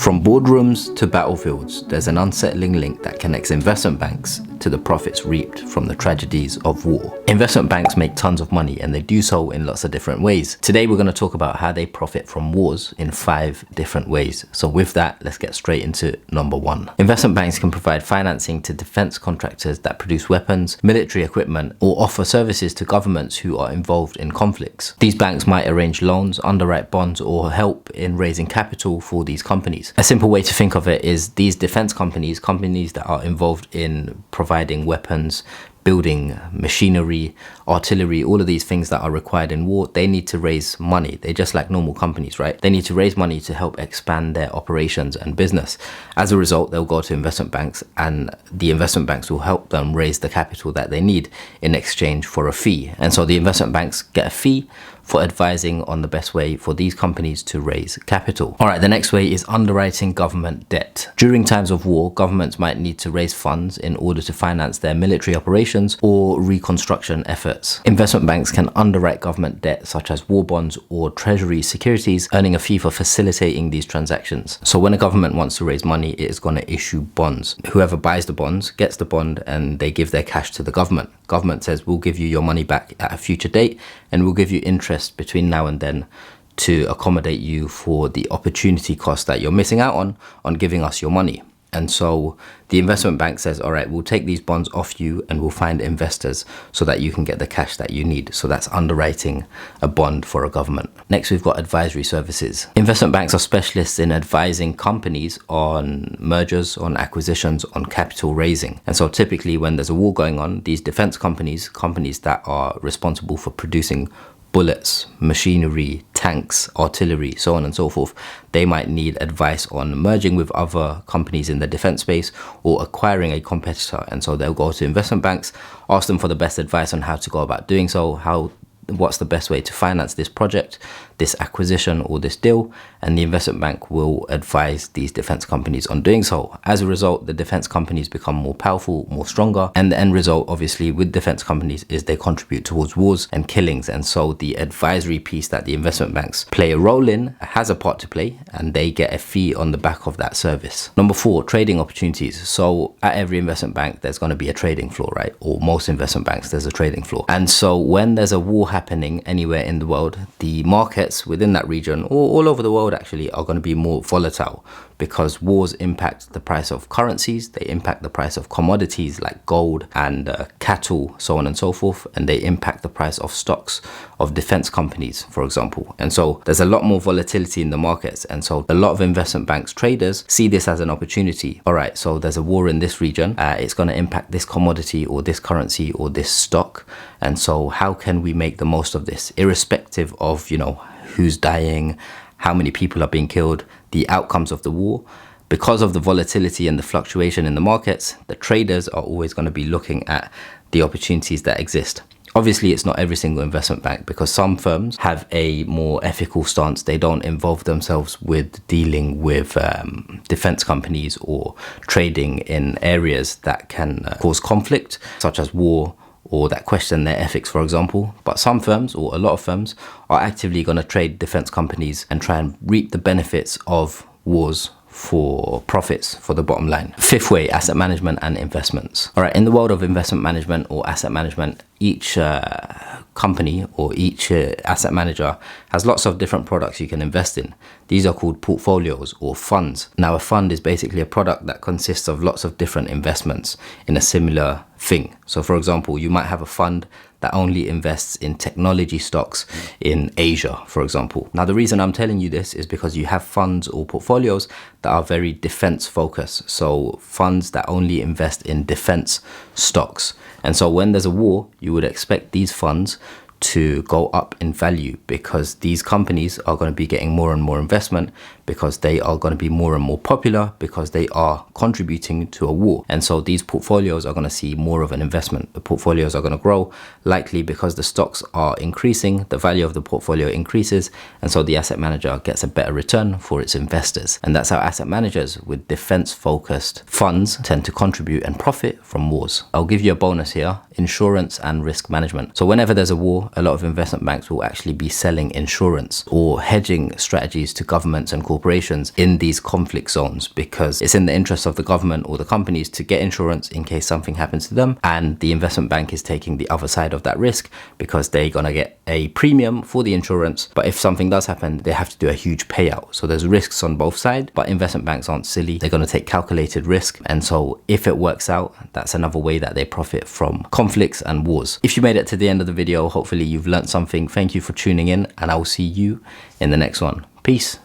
From boardrooms to battlefields, there's an unsettling link that connects investment banks to the profits reaped from the tragedies of war. Investment banks make tons of money, and they do so in lots of different ways. Today we're going to talk about how they profit from wars in 5 different ways. So with that, let's get straight into number 1. Investment banks can provide financing to defense contractors that produce weapons, military equipment, or offer services to governments who are involved in conflicts. These banks might arrange loans, underwrite bonds, or help in raising capital for these companies. A simple way to think of it is these defense companies that are involved in providing weapons, building machinery, artillery, all of these things that are required in war, they need to raise money. They're just like normal companies, right? They need to raise money to help expand their operations and business. As a result, they'll go to investment banks, and the investment banks will help them raise the capital that they need in exchange for a fee. And so the investment banks get a fee for advising on the best way for these companies to raise capital. All right, the next way is underwriting government debt. During times of war, governments might need to raise funds in order to finance their military operations or reconstruction efforts. Investment banks can underwrite government debt such as war bonds or treasury securities, earning a fee for facilitating these transactions. So when a government wants to raise money, it is going to issue bonds. Whoever buys the bonds gets the bond, and they give their cash to the government. Government says, we'll give you your money back at a future date, and we'll give you interest between now and then to accommodate you for the opportunity cost that you're missing out on giving us your money. And so the investment bank says, all right, we'll take these bonds off you and we'll find investors so that you can get the cash that you need. So that's underwriting a bond for a government. Next, we've got advisory services. Investment banks are specialists in advising companies on mergers, on acquisitions, on capital raising. And so typically when there's a war going on, these defense companies that are responsible for producing bullets, machinery, tanks, artillery, so on and so forth, they might need advice on merging with other companies in the defense space or acquiring a competitor. And so they'll go to investment banks, ask them for the best advice on how to go about doing so, what's the best way to finance this project, this acquisition, or this deal, and the investment bank will advise these defense companies on doing so. As a result, the defense companies become more powerful, more stronger, and the end result, obviously, with defense companies is they contribute towards wars and killings. And so the advisory piece that the investment banks play a role in has a part to play, and they get a fee on the back of that service. Number 4, trading opportunities. So at every investment bank, there's going to be a trading floor, right? Or most investment banks, there's a trading floor. And so when there's a war happening anywhere in the world, the markets within that region, or all over the world actually, are going to be more volatile because wars impact the price of currencies, they impact the price of commodities like gold and cattle, so on and so forth, and they impact the price of stocks of defense companies, for example. And so there's a lot more volatility in the markets, and so a lot of investment banks traders see this as an opportunity. All right, so there's a war in this region, it's going to impact this commodity or this currency or this stock, and so how can we make the most of this, irrespective of, who's dying, how many people are being killed, the outcomes of the war. Because of the volatility and the fluctuation in the markets, the traders are always going to be looking at the opportunities that exist. Obviously, it's not every single investment bank, because some firms have a more ethical stance. They don't involve themselves with dealing with defense companies or trading in areas that can cause conflict, such as war, or that question their ethics, for example. But some firms, or a lot of firms, are actively going to trade defense companies and try and reap the benefits of wars for profits, for the bottom line. 5th way, asset management and investments. All right, in the world of investment management or asset management, each company or each asset manager has lots of different products you can invest in. These are called portfolios or funds. Now, a fund is basically a product that consists of lots of different investments in a similar thing. So for example, you might have a fund that only invests in technology stocks in Asia, for example. Now, the reason I'm telling you this is because you have funds or portfolios that are very defense focused. So funds that only invest in defense stocks. And so when there's a war, you would expect these funds to go up in value, because these companies are going to be getting more and more investment, because they are going to be more and more popular, because they are contributing to a war. And so these portfolios are going to see more of an investment. The portfolios are going to grow, likely because the stocks are increasing, the value of the portfolio increases, and so the asset manager gets a better return for its investors. And that's how asset managers with defense-focused funds tend to contribute and profit from wars. I'll give you a bonus here: insurance and risk management. So whenever there's a war, a lot of investment banks will actually be selling insurance or hedging strategies to governments and corporations corporations in these conflict zones, because it's in the interest of the government or the companies to get insurance in case something happens to them, and the investment bank is taking the other side of that risk because they're gonna get a premium for the insurance, but if something does happen, they have to do a huge payout. So there's risks on both sides, but investment banks aren't silly. They're gonna take calculated risk, and so if it works out, that's another way that they profit from conflicts and wars. If you made it to the end of the video, hopefully you've learned something. Thank you for tuning in, and I will see you in the next one. Peace.